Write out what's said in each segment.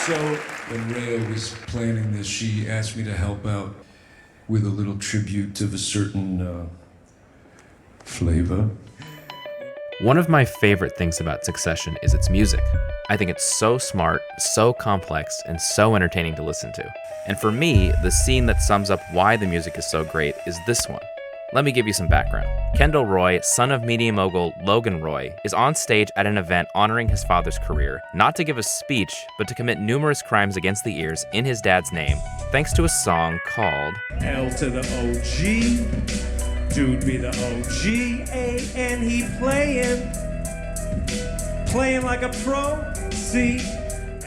So when Rhea was planning this, she asked me to help out with a little tribute of a certain flavor. One of my favorite things about Succession is its music. I think it's so smart, so complex, and so entertaining to listen to. And for me, the scene that sums up why the music is so great is this one. Let me give you some background. Kendall Roy, son of media mogul Logan Roy, is on stage at an event honoring his father's career, not to give a speech, but to commit numerous crimes against the ears in his dad's name, thanks to a song called L to the OG, dude be the OG, and he playing like a pro, see?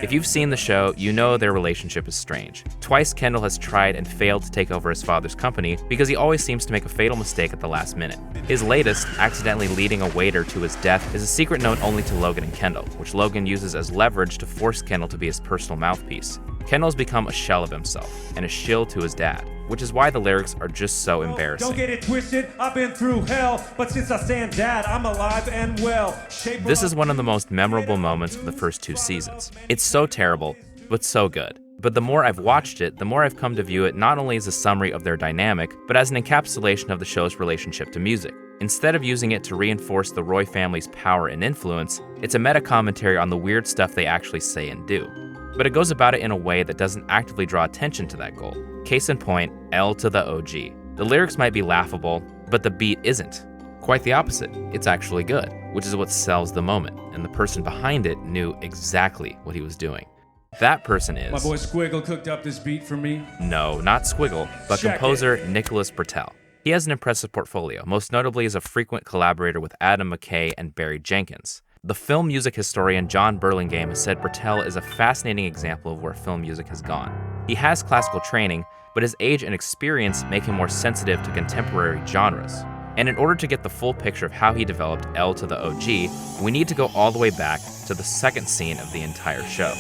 If you've seen the show, you know their relationship is strange. Twice Kendall has tried and failed to take over his father's company because he always seems to make a fatal mistake at the last minute. His latest, accidentally leading a waiter to his death, is a secret known only to Logan and Kendall, which Logan uses as leverage to force Kendall to be his personal mouthpiece. Kendall's become a shell of himself, and a shill to his dad, which is why the lyrics are just so embarrassing. Don't get it twisted, I've been through hell, but since I stand dad, I'm alive and well. This is one of the most memorable moments of the first 2 seasons. It's so terrible, but so good. But the more I've watched it, the more I've come to view it not only as a summary of their dynamic, but as an encapsulation of the show's relationship to music. Instead of using it to reinforce the Roy family's power and influence, it's a meta-commentary on the weird stuff they actually say and do. But it goes about it in a way that doesn't actively draw attention to that goal. Case in point, L to the OG. The lyrics might be laughable, but the beat isn't. Quite the opposite, it's actually good, which is what sells the moment, and the person behind it knew exactly what he was doing. That person is... My boy Squiggle cooked up this beat for me. No, not Squiggle, but composer Nicholas Britell. He has an impressive portfolio, most notably as a frequent collaborator with Adam McKay and Barry Jenkins. The film music historian John Burlingame has said Britell is a fascinating example of where film music has gone. He has classical training, but his age and experience make him more sensitive to contemporary genres. And in order to get the full picture of how he developed L to the OG, we need to go all the way back to the second scene of the entire show.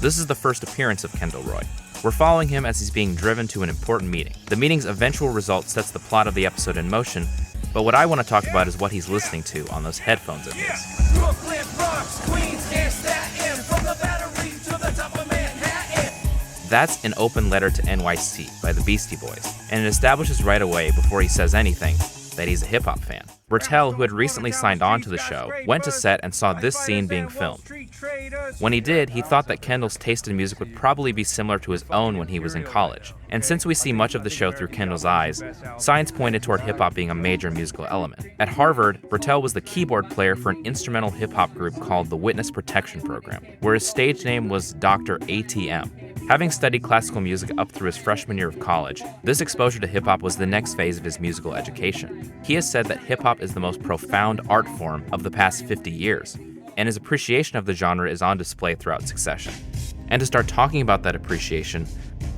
This is the first appearance of Kendall Roy. We're following him as he's being driven to an important meeting. The meeting's eventual result sets the plot of the episode in motion, but what I want to talk about is what he's listening to on those headphones of his. Brooklyn, Bronx, Queens, and Staten, from the Battery to the top of Manhattan. That's An Open Letter to NYC by the Beastie Boys, and it establishes right away, before he says anything, that he's a hip-hop fan. Britell, who had recently signed on to the show, went to set and saw this scene being filmed. When he did, he thought that Kendall's taste in music would probably be similar to his own when he was in college. And since we see much of the show through Kendall's eyes, signs pointed toward hip-hop being a major musical element. At Harvard, Britell was the keyboard player for an instrumental hip-hop group called the Witness Protection Program, where his stage name was Dr. ATM. Having studied classical music up through his freshman year of college, this exposure to hip-hop was the next phase of his musical education. He has said that hip-hop is the most profound art form of the past 50 years, and his appreciation of the genre is on display throughout Succession. And to start talking about that appreciation,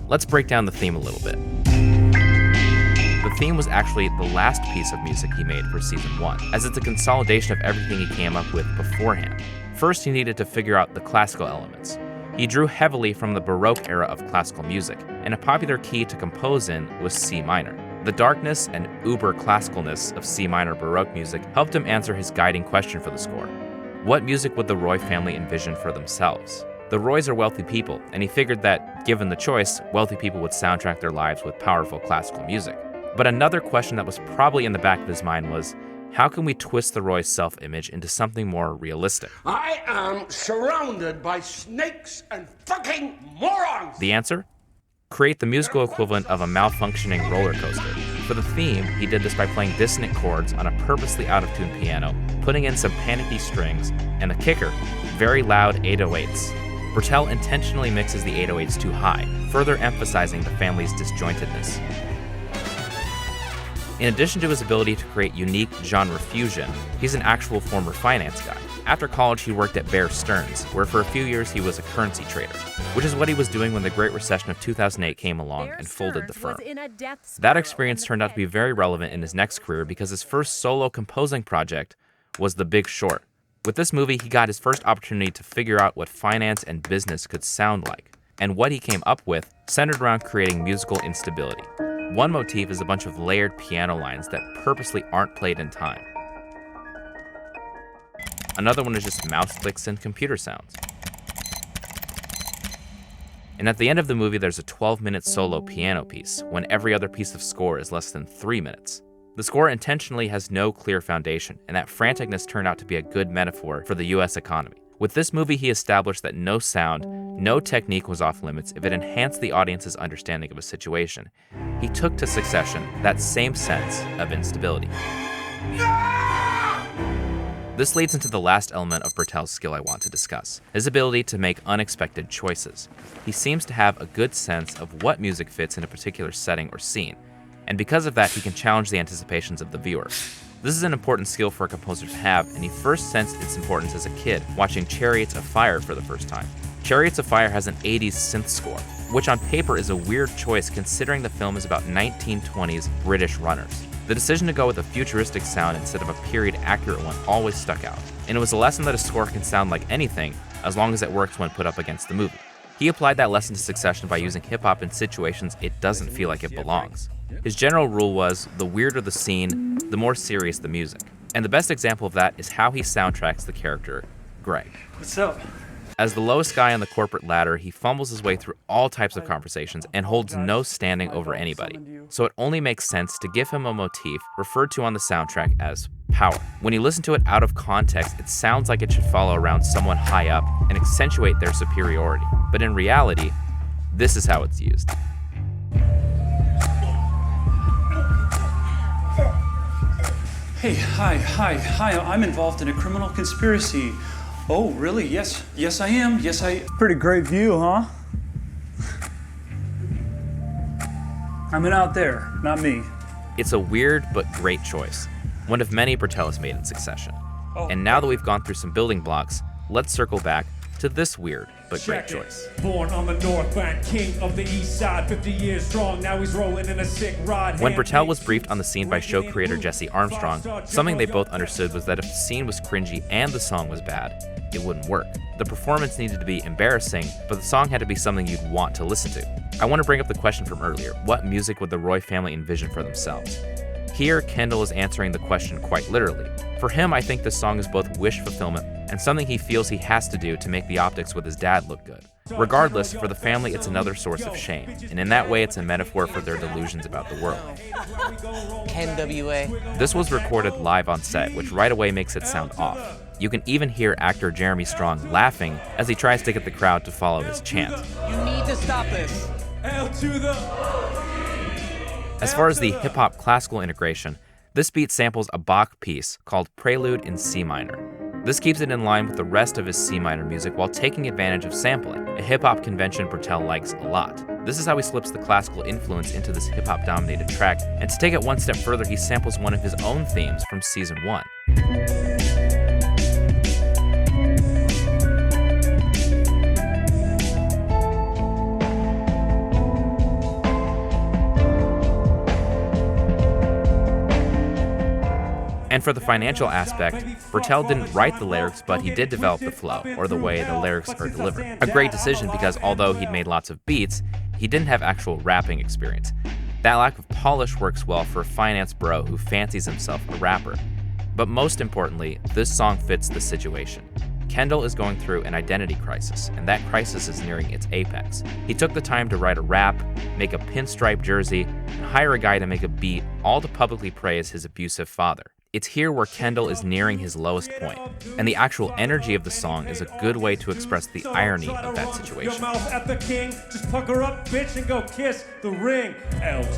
let's break down the theme a little bit. The theme was actually the last piece of music he made for season 1, as it's a consolidation of everything he came up with beforehand. First, he needed to figure out the classical elements. He drew heavily from the Baroque era of classical music, and a popular key to compose in was C minor. The darkness and uber-classicalness of C minor Baroque music helped him answer his guiding question for the score. What music would the Roy family envision for themselves? The Roys are wealthy people, and he figured that, given the choice, wealthy people would soundtrack their lives with powerful classical music. But another question that was probably in the back of his mind was, how can we twist the Roy's self-image into something more realistic? I am surrounded by snakes and fucking morons! The answer? Create the musical equivalent of a malfunctioning roller coaster. For the theme, he did this by playing dissonant chords on a purposely out-of-tune piano, putting in some panicky strings, and the kicker, very loud 808s. Britell intentionally mixes the 808s too high, further emphasizing the family's disjointedness. In addition to his ability to create unique genre fusion, he's an actual former finance guy. After college, he worked at Bear Stearns, where for a few years he was a currency trader, which is what he was doing when the Great Recession of 2008 came along and folded the firm. That experience turned out to be very relevant in his next career because his first solo composing project was The Big Short. With this movie, he got his first opportunity to figure out what finance and business could sound like, and what he came up with centered around creating musical instability. One motif is a bunch of layered piano lines that purposely aren't played in time. Another one is just mouse clicks and computer sounds. And at the end of the movie, there's a 12-minute solo piano piece, when every other piece of score is less than 3 minutes. The score intentionally has no clear foundation, and that franticness turned out to be a good metaphor for the US economy. With this movie, he established that no sound, no technique was off limits if it enhanced the audience's understanding of a situation. He took to Succession that same sense of instability. This leads into the last element of Britell's skill I want to discuss, his ability to make unexpected choices. He seems to have a good sense of what music fits in a particular setting or scene, and because of that, he can challenge the anticipations of the viewer. This is an important skill for a composer to have, and he first sensed its importance as a kid, watching Chariots of Fire for the first time. Chariots of Fire has an 80s synth score, which on paper is a weird choice considering the film is about 1920s British runners. The decision to go with a futuristic sound instead of a period-accurate one always stuck out, and it was a lesson that a score can sound like anything as long as it works when put up against the movie. He applied that lesson to Succession by using hip-hop in situations it doesn't feel like it belongs. His general rule was, the weirder the scene, the more serious the music. And the best example of that is how he soundtracks the character, Greg. What's up? As the lowest guy on the corporate ladder, he fumbles his way through all types of conversations and holds no standing over anybody. So it only makes sense to give him a motif referred to on the soundtrack as power. When you listen to it out of context, it sounds like it should follow around someone high up and accentuate their superiority. But in reality, this is how it's used. Hey, hi, I'm involved in a criminal conspiracy. Oh, really? Yes I am. Pretty great view, huh? I'm in out there, not me. It's a weird but great choice, one of many Britell has made in Succession. And now that we've gone through some building blocks, let's circle back to this weird but great choice. Born on the North Bank, king of the East Side, 50 years strong, now he's rolling in a sick rod. When Britell was briefed on the scene by show creator Jesse Armstrong, something they both understood was that if the scene was cringy and the song was bad, it wouldn't work. The performance needed to be embarrassing, but the song had to be something you'd want to listen to. I want to bring up the question from earlier, what music would the Roy family envision for themselves? Here, Kendall is answering the question quite literally. For him, I think this song is both wish fulfillment and something he feels he has to do to make the optics with his dad look good. Regardless, for the family, it's another source of shame, and in that way, it's a metaphor for their delusions about the world. Ken W.A. This was recorded live on set, which right away makes it sound off. You can even hear actor Jeremy Strong laughing as he tries to get the crowd to follow his chant. You need to stop this. L to the... As far as the hip-hop classical integration, this beat samples a Bach piece called Prelude in C minor. This keeps it in line with the rest of his C minor music while taking advantage of sampling, a hip-hop convention Britell likes a lot. This is how he slips the classical influence into this hip-hop dominated track, and to take it one step further, he samples one of his own themes from season 1. And for the financial aspect, Britell didn't write the lyrics, but he did develop the flow, or the way the lyrics are delivered. A great decision because although he'd made lots of beats, he didn't have actual rapping experience. That lack of polish works well for a finance bro who fancies himself a rapper. But most importantly, this song fits the situation. Kendall is going through an identity crisis, and that crisis is nearing its apex. He took the time to write a rap, make a pinstripe jersey, and hire a guy to make a beat, all to publicly praise his abusive father. It's here where Kendall is nearing his lowest point, and the actual energy of the song is a good way to express the irony of that situation. Your mouth at the king, just pucker up, bitch, and go kiss the ring.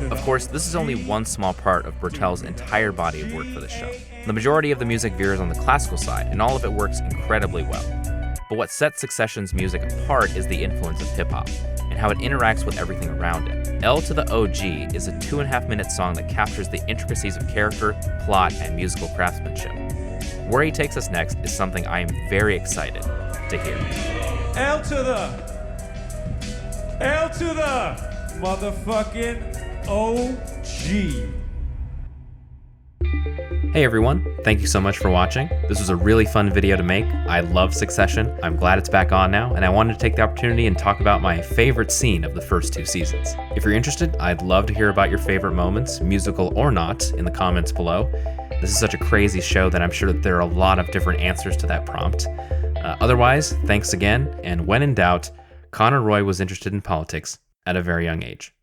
Of course, this is only one small part of Britell's entire body of work for the show. The majority of the music veers on the classical side, and all of it works incredibly well. But what sets Succession's music apart is the influence of hip-hop, and how it interacts with everything around it. L to the OG is a 2.5-minute song that captures the intricacies of character, plot, and musical craftsmanship. Where he takes us next is something I am very excited to hear. L to the motherfucking OG. Hey everyone, thank you so much for watching. This was a really fun video to make. I love Succession. I'm glad it's back on now, and I wanted to take the opportunity and talk about my favorite scene of the first 2 seasons. If you're interested, I'd love to hear about your favorite moments, musical or not, in the comments below. This is such a crazy show that I'm sure that there are a lot of different answers to that prompt. Otherwise, thanks again, and when in doubt, Connor Roy was interested in politics at a very young age.